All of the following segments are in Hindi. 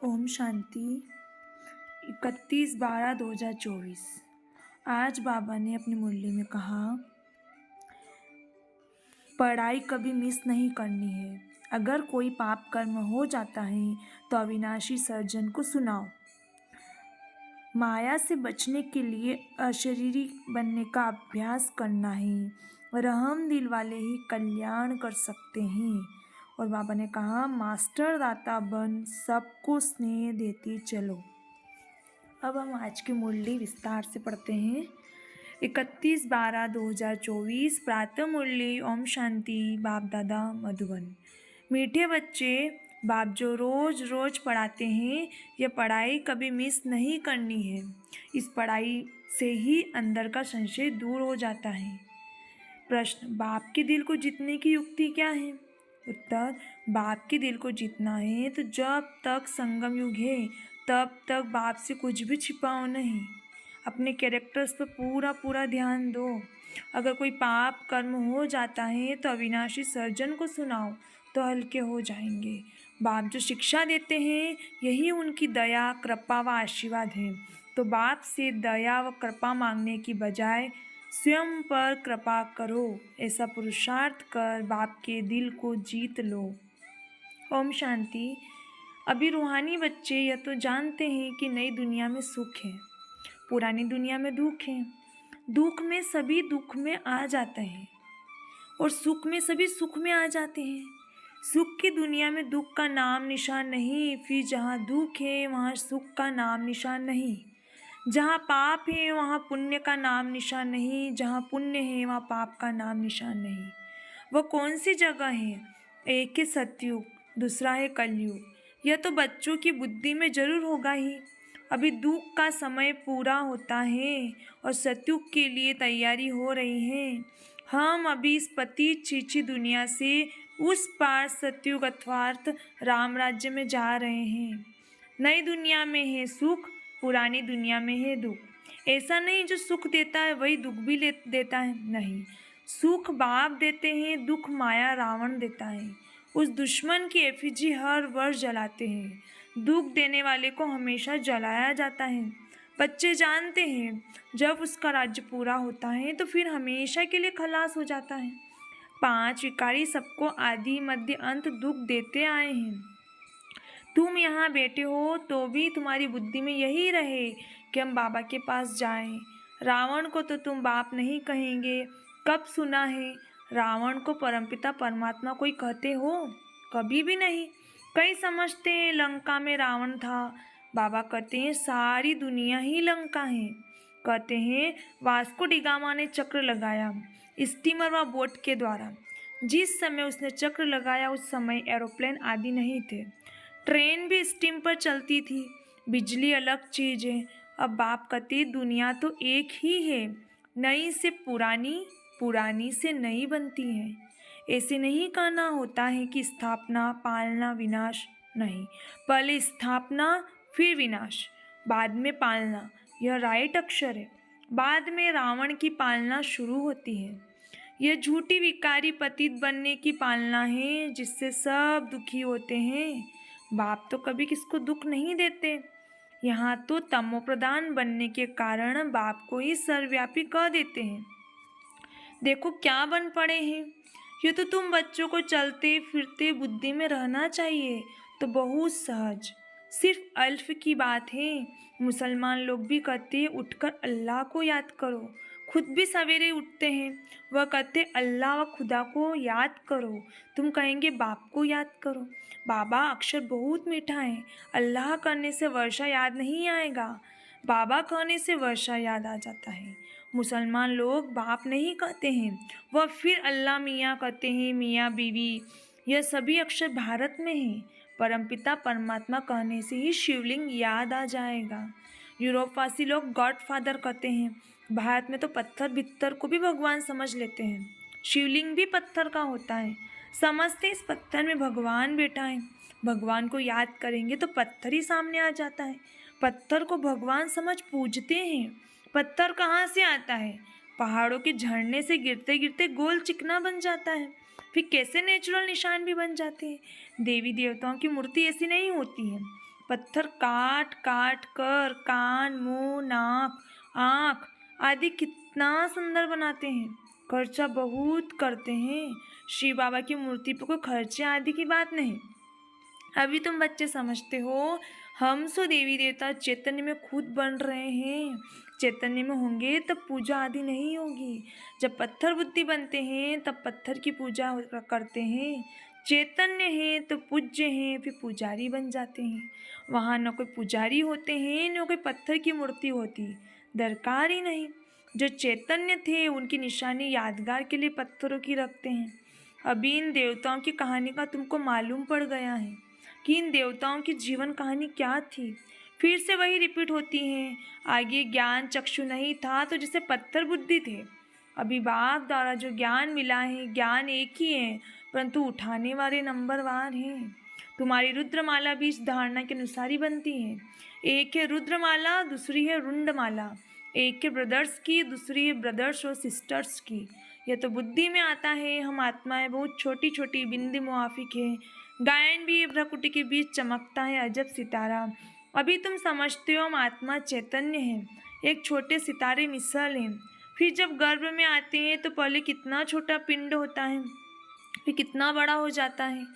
ओम शांति। 31/12/2024। आज बाबा ने अपनी मुरली में कहा, पढ़ाई कभी मिस नहीं करनी है। अगर कोई पाप कर्म हो जाता है तो अविनाशी सर्जन को सुनाओ। माया से बचने के लिए अशरीरी बनने का अभ्यास करना है और हम दिल वाले ही कल्याण कर सकते हैं। और बाबा ने कहा, मास्टर दाता बन सबको स्नेह देते चलो। अब हम आज की मुरली विस्तार से पढ़ते हैं। 31/12/2024 प्रातः मुरली। ओम शांति। बाप दादा मधुबन। मीठे बच्चे, बाप जो रोज रोज पढ़ाते हैं, यह पढ़ाई कभी मिस नहीं करनी है। इस पढ़ाई से ही अंदर का संशय दूर हो जाता है। प्रश्न, बाप के दिल को जीतने की युक्ति क्या है? उत्तर, बाप के दिल को जीतना है तो जब तक संगम युग है तब तक बाप से कुछ भी छिपाओ नहीं। अपने कैरेक्टर्स पर पूरा ध्यान दो। अगर कोई पाप कर्म हो जाता है तो अविनाशी सर्जन को सुनाओ तो हल्के हो जाएंगे। बाप जो शिक्षा देते हैं यही उनकी दया, कृपा व आशीर्वाद है। तो बाप से दया व कृपा मांगने की बजाय स्वयं पर कृपा करो। ऐसा पुरुषार्थ कर बाप के दिल को जीत लो। ओम शांति। अभी रूहानी बच्चे यह तो जानते हैं कि नई दुनिया में सुख है, पुरानी दुनिया में दुख है। दुख में सभी दुख में आ जाते हैं और सुख में सभी सुख में आ जाते हैं। सुख की दुनिया में दुख का नाम निशान नहीं, फिर जहाँ दुख है वहाँ सुख का नाम निशान नहीं। जहाँ पाप है वहाँ पुण्य का नाम निशान नहीं, जहाँ पुण्य है वहाँ पाप का नाम निशान नहीं। वह कौन सी जगह है? एक है सतयुग, दूसरा है कलयुग। यह तो बच्चों की बुद्धि में जरूर होगा ही। अभी दुख का समय पूरा होता है और सतयुग के लिए तैयारी हो रही है। हम अभी इस पतित चीची दुनिया से उस पार सतयुग अर्थात राम राज्य में जा रहे हैं। नई दुनिया में है सुख, पुरानी दुनिया में है दुख। ऐसा नहीं जो सुख देता है वही दुख भी देता है, नहीं। सुख बाप देते हैं, दुख माया रावण देता है। उस दुश्मन की एफिजी हर वर्ष जलाते हैं। दुख देने वाले को हमेशा जलाया जाता है। बच्चे जानते हैं जब उसका राज्य पूरा होता है तो फिर हमेशा के लिए खलास हो जाता है। 5 विकारी सबको आदि मध्य अंत दुख देते आए हैं। तुम यहाँ बैठे हो तो भी तुम्हारी बुद्धि में यही रहे कि हम बाबा के पास जाएं। रावण को तो तुम बाप नहीं कहेंगे। कब सुना है रावण को परमपिता परमात्मा कोई कहते हो? कभी भी नहीं। कई समझते हैं लंका में रावण था। बाबा कहते हैं सारी दुनिया ही लंका है। कहते हैं वास्को डिगामा ने चक्र लगाया स्टीमर व बोट के द्वारा। जिस समय उसने चक्र लगाया उस समय एरोप्लेन आदि नहीं थे। ट्रेन भी स्टीम पर चलती थी। बिजली अलग चीज़ है। अब बाप कहते दुनिया तो एक ही है, नई से पुरानी, पुरानी से नई बनती है। ऐसे नहीं कहना होता है कि स्थापना, पालना, विनाश, नहीं। पहले स्थापना फिर विनाश, बाद में पालना, यह राइट अक्षर है। बाद में रावण की पालना शुरू होती है। यह झूठी विकारी पतित बनने की पालना है जिससे सब दुखी होते हैं। बाप तो कभी किसको दुख नहीं देते। यहाँ तो तमो प्रधान बनने के कारण बाप को ही सर्वव्यापी कह देते हैं। देखो क्या बन पड़े हैं। ये तो तुम बच्चों को चलते फिरते बुद्धि में रहना चाहिए तो बहुत सहज, सिर्फ अल्फ की बात है। मुसलमान लोग भी कहते हैं उठकर अल्लाह को याद करो। खुद भी सवेरे उठते हैं। वह कहते अल्लाह व खुदा को याद करो। तुम कहेंगे बाप को याद करो। बाबा अक्षर बहुत मीठा है। अल्लाह करने से वर्षा याद नहीं आएगा, बाबा कहने से वर्षा याद आ जाता है। मुसलमान लोग बाप नहीं कहते हैं, वह फिर अल्लाह मियाँ कहते हैं, मियाँ बीवी। यह सभी अक्षर भारत में है। परमपिता परमात्मा कहने से ही शिवलिंग याद आ जाएगा। यूरोपवासी लोग गॉड फादर कहते हैं। भारत में तो पत्थर भित्तर को भी भगवान समझ लेते हैं। शिवलिंग भी पत्थर का होता है। समझते इस पत्थर में भगवान बैठा है। भगवान को याद करेंगे तो पत्थर ही सामने आ जाता है। पत्थर को भगवान समझ पूजते हैं। पत्थर कहाँ से आता है? पहाड़ों के झरने से गिरते गिरते गोल चिकना बन जाता है, फिर कैसे नेचुरल निशान भी बन जाते हैं। देवी देवताओं की मूर्ति ऐसी नहीं होती है। पत्थर काट काट कर कान, मुंह, नाक, आँख आदि कितना सुंदर बनाते हैं। खर्चा बहुत करते हैं। शिव बाबा की मूर्ति पर कोई खर्चे आदि की बात नहीं। अभी तुम बच्चे समझते हो, हम सो देवी देवता चैतन्य में खुद बन रहे हैं। चैतन्य में होंगे तब पूजा आदि नहीं होगी। जब पत्थर बुद्धि बनते हैं तब पत्थर की पूजा करते हैं। चैतन्य है तो पूज्य हैं, फिर पुजारी बन जाते हैं। वहाँ न कोई पुजारी होते हैं न कोई पत्थर की मूर्ति होती, दरकार ही नहीं। जो चैतन्य थे उनकी निशानी यादगार के लिए पत्थरों की रखते हैं। अभी इन देवताओं की कहानी का तुमको मालूम पड़ गया है कि इन देवताओं की जीवन कहानी क्या थी। फिर से वही रिपीट होती है। आगे ज्ञान चक्षु नहीं था तो जैसे पत्थर बुद्धि थे। अभी बाप द्वारा जो ज्ञान मिला है, ज्ञान एक ही है, परंतु उठाने वाले नंबरवार हैं। तुम्हारी रुद्रमाला भी इस धारणा के अनुसार ही बनती है। एक है रुद्रमाला, दूसरी है रुंडमाला। एक है ब्रदर्स की, दूसरी है ब्रदर्स और सिस्टर्स की। यह तो बुद्धि में आता है। हम आत्माएं बहुत छोटी छोटी बिंदी मुआफिक है। गायन भी प्रकृति के बीच चमकता है अजब सितारा। अभी तुम समझते हो हम आत्मा चैतन्य है, एक छोटे सितारे मिसल हैं। फिर जब गर्भ में आते हैं तो पहले कितना छोटा पिंड होता है, फिर कितना बड़ा हो जाता है।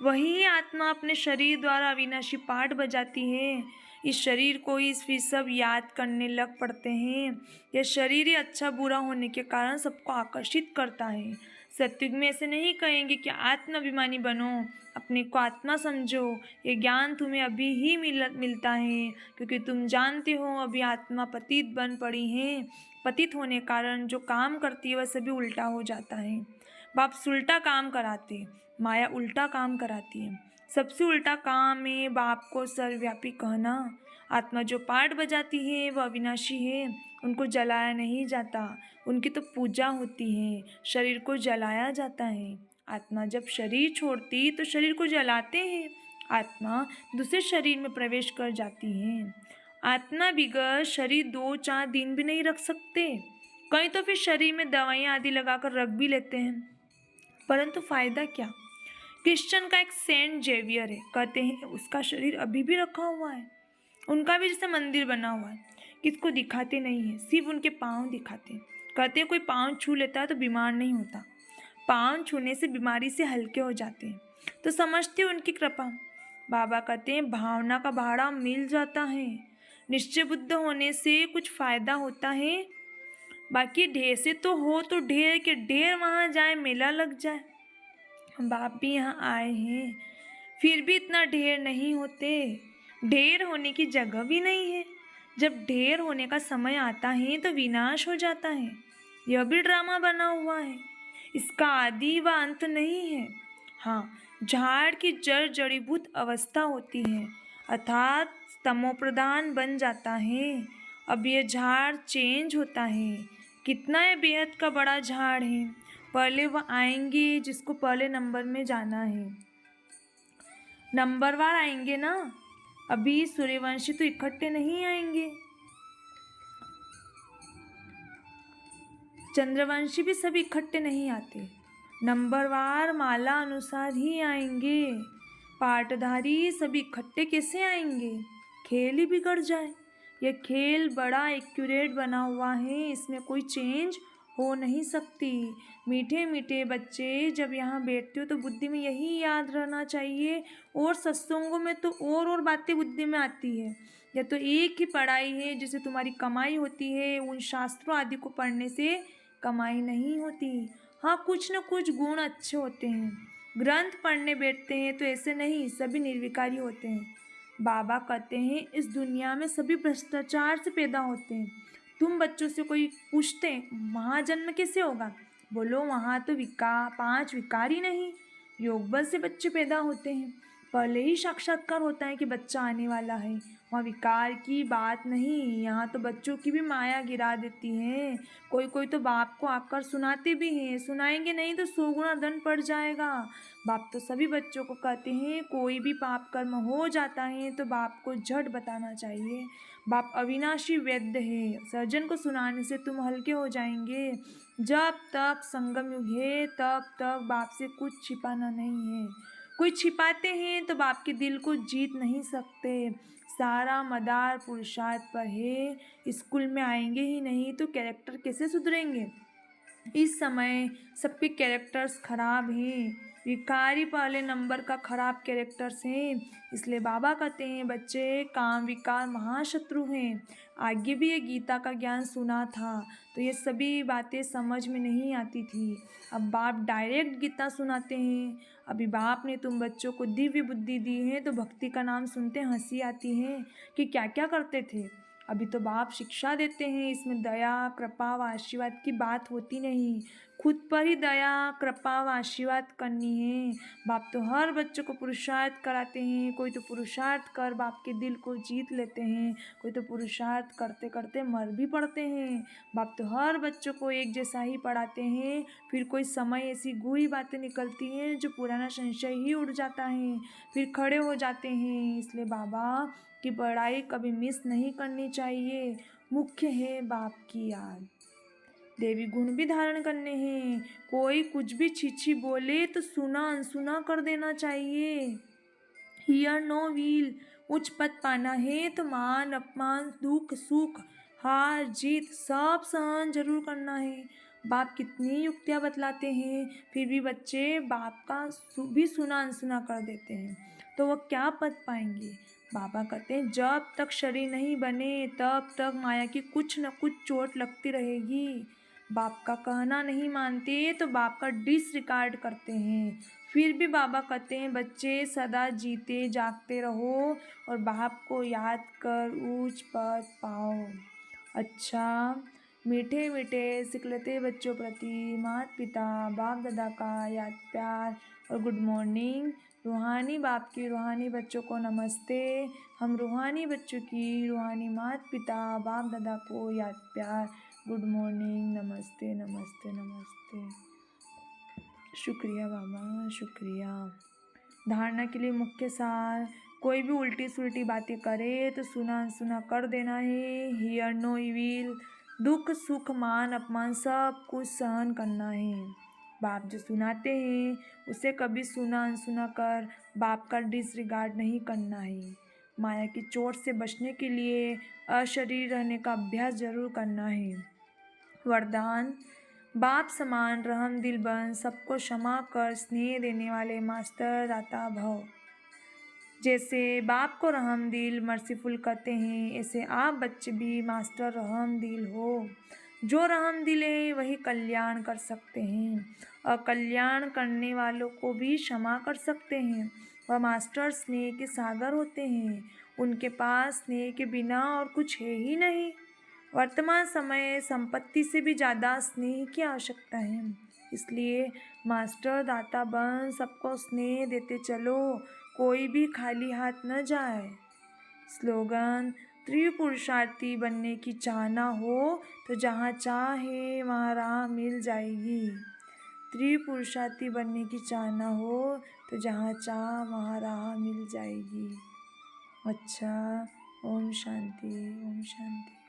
वही आत्मा अपने शरीर द्वारा अविनाशी पाठ बजाती है। इस शरीर को फिर सब याद करने लग पड़ते हैं। यह शरीर ही अच्छा बुरा होने के कारण सबको आकर्षित करता है। सत्युग में ऐसे नहीं कहेंगे कि आत्माभिमानी बनो, अपने को आत्मा समझो। ये ज्ञान तुम्हें अभी ही मिलता है, क्योंकि तुम जानते हो अभी आत्मा पतित बन पड़ी है। पतित होने कारण जो काम करती है वह सभी उल्टा हो जाता है। बाप उल्टा काम कराते, माया उल्टा काम कराती है। सबसे उल्टा काम है बाप को सर्वव्यापी कहना। आत्मा जो पाठ बजाती है वह अविनाशी है, उनको जलाया नहीं जाता, उनकी तो पूजा होती है। शरीर को जलाया जाता है। आत्मा जब शरीर छोड़ती तो शरीर को जलाते हैं। आत्मा दूसरे शरीर में प्रवेश कर जाती है। आत्मा बिगड़ शरीर 2-4 दिन भी नहीं रख सकते। कहीं तो फिर शरीर में दवाइयाँ आदि लगाकर रख भी लेते हैं, परंतु फायदा क्या। क्रिश्चियन का एक सेंट जेवियर है, कहते हैं उसका शरीर अभी भी रखा हुआ है। उनका भी जैसे मंदिर बना हुआ है, किसको दिखाते नहीं है, सिर्फ उनके पाँव दिखाते हैं। कहते हैं कोई पाँव छू लेता है तो बीमार नहीं होता, पाँव छूने से बीमारी से हल्के हो जाते हैं। तो समझते उनकी कृपा। बाबा कहते हैं भावना का भाड़ा मिल जाता है। निश्चय बुद्ध होने से कुछ फ़ायदा होता है, बाकी ढेर से तो हो तो ढेर के ढेर वहाँ जाए, मेला लग जाए। बाप भी यहाँ आए हैं, फिर भी इतना ढेर नहीं होते। ढेर होने की जगह भी नहीं है। जब ढेर होने का समय आता है तो विनाश हो जाता है। यह भी ड्रामा बना हुआ है, इसका आदि व अंत नहीं है। हाँ, झाड़ की जड़ जड़ीभूत अवस्था होती है, अर्थात तमोप्रधान बन जाता है। अब यह झाड़ चेंज होता है। कितना यह बेहद का बड़ा झाड़ है। पहले वह आएंगे जिसको पहले नंबर में जाना है, नंबरवार आएंगे ना। अभी सूर्यवंशी तो इकट्ठे नहीं आएंगे, चंद्रवंशी भी सब इकट्ठे नहीं आते, नंबरवार माला अनुसार ही आएंगे। पाटधारी सब इकट्ठे कैसे आएंगे, खेल ही बिगड़ जाए। यह खेल बड़ा एक्यूरेट बना हुआ है, इसमें कोई चेंज हो नहीं सकती। मीठे मीठे बच्चे जब यहाँ बैठते हो तो बुद्धि में यही याद रहना चाहिए, और सत्संगों में तो और बातें बुद्धि में आती है। यह तो एक ही पढ़ाई है जिससे तुम्हारी कमाई होती है, उन शास्त्रों आदि को पढ़ने से कमाई नहीं होती। हाँ, कुछ न कुछ गुण अच्छे होते हैं। ग्रंथ पढ़ने बैठते हैं तो ऐसे नहीं, सभी निर्विकारी होते हैं। बाबा कहते हैं इस दुनिया में सभी भ्रष्टाचार से पैदा होते हैं। तुम बच्चों से कोई पूछते वहाँ जन्म कैसे होगा, बोलो वहाँ तो 5 विकार ही नहीं, योग बल से बच्चे पैदा होते हैं। पहले ही साक्षात्कार होता है कि बच्चा आने वाला है। वहाँ विकार की बात नहीं, यहाँ तो बच्चों की भी माया गिरा देती है। कोई कोई तो बाप को आकर सुनाते भी हैं, सुनाएंगे नहीं तो 100 गुना दंड पड़ जाएगा। बाप तो सभी बच्चों को कहते हैं कोई भी पाप कर्म हो जाता है तो बाप को झट बताना चाहिए। बाप अविनाशी वैद्य है, सर्जन को सुनाने से तुम हल्के हो जाएंगे। जब तक संगम युग है तब तक बाप से कुछ छिपाना नहीं है। कोई छिपाते हैं तो बाप के दिल को जीत नहीं सकते। सारा मदार पुरुषार्थ पर है। स्कूल में आएंगे ही नहीं तो कैरेक्टर कैसे सुधरेंगे। इस समय सबके कैरेक्टर्स खराब हैं। विकारी पहले नंबर का खराब कैरेक्टर्स हैं। इसलिए बाबा कहते हैं बच्चे, काम विकार महाशत्रु हैं। आगे भी ये गीता का ज्ञान सुना था तो ये सभी बातें समझ में नहीं आती थी। अब बाप डायरेक्ट गीता सुनाते हैं। अभी बाप ने तुम बच्चों को दिव्य बुद्धि दी है तो भक्ति का नाम सुनते हंसी आती है कि क्या क्या करते थे। अभी तो बाप शिक्षा देते हैं, इसमें दया कृपा व आशीर्वाद की बात होती नहीं। खुद पर ही दया कृपा व आशीर्वाद करनी है। बाप तो हर बच्चों को पुरुषार्थ कराते हैं। कोई तो पुरुषार्थ कर बाप के दिल को जीत लेते हैं, कोई तो पुरुषार्थ करते करते मर भी पड़ते हैं। बाप तो हर बच्चों को एक जैसा ही पढ़ाते हैं। फिर कोई समय ऐसी गूढ़ी बातें निकलती हैं जो पुराना संशय ही उड़ जाता है, फिर खड़े हो जाते हैं। इसलिए बाबा की पढ़ाई कभी मिस नहीं करनी चाहिए। मुख्य है बाप की याद। देवी गुण भी धारण करने हैं। कोई कुछ भी छीछी बोले तो सुना अनसुना कर देना चाहिए। Hear no evil. उच्च पद पाना है तो मान अपमान दुख सुख हार जीत सब सहन जरूर करना है। बाप कितनी युक्तियाँ बतलाते हैं फिर भी बच्चे बाप का भी सुना अनसुना कर देते हैं तो वो क्या पद पाएंगे। बाबा कहते हैं जब तक शरीर नहीं बने तब तक माया की कुछ न कुछ चोट लगती रहेगी। बाप का कहना नहीं मानते तो बाप का डिसरिगार्ड करते हैं। फिर भी बाबा कहते हैं बच्चे सदा जीते जागते रहो और बाप को याद कर ऊंच पद पाओ। अच्छा, मीठे मीठे सिखलते बच्चों प्रति माता पिता बाप दादा का याद प्यार और गुड मॉर्निंग। रूहानी बाप की रूहानी बच्चों को नमस्ते। हम रूहानी बच्चों की रूहानी माता पिता बाप दादा को याद प्यार गुड मॉर्निंग नमस्ते नमस्ते नमस्ते। शुक्रिया बाबा शुक्रिया। धारणा के लिए मुख्य सार, कोई भी उल्टी सुल्टी बातें करे तो सुना अनसुना कर देना है। Hear no evil. दुख सुख मान अपमान सब कुछ सहन करना है। बाप जो सुनाते हैं उसे कभी सुना अनसुना कर बाप का डिसरिगार्ड नहीं करना है। माया की चोट से बचने के लिए अशरीर रहने का अभ्यास जरूर करना है। वरदान, बाप समान रहम दिल बन सबको क्षमा कर स्नेह देने वाले मास्टर दाता भव। जैसे बाप को रहम दिल मर्सीफुल कहते हैं ऐसे आप बच्चे भी मास्टर रहम दिल हो। जो रहम दिल है वही कल्याण कर सकते हैं और कल्याण करने वालों को भी क्षमा कर सकते हैं। वह मास्टर स्नेह के सागर होते हैं। उनके पास स्नेह के बिना और कुछ है ही नहीं। वर्तमान समय संपत्ति से भी ज़्यादा स्नेह की आवश्यकता है। इसलिए मास्टर दाता बन सबको स्नेह देते चलो, कोई भी खाली हाथ न जाए। स्लोगन, त्रिपुरुषार्थी बनने की चाहना हो तो जहाँ चाह है वहाँ राह मिल जाएगी। त्रिपुरुषार्थी बनने की चाहना हो तो जहाँ चाह वहाँ राह मिल जाएगी। अच्छा, ओम शांति ओम शांति।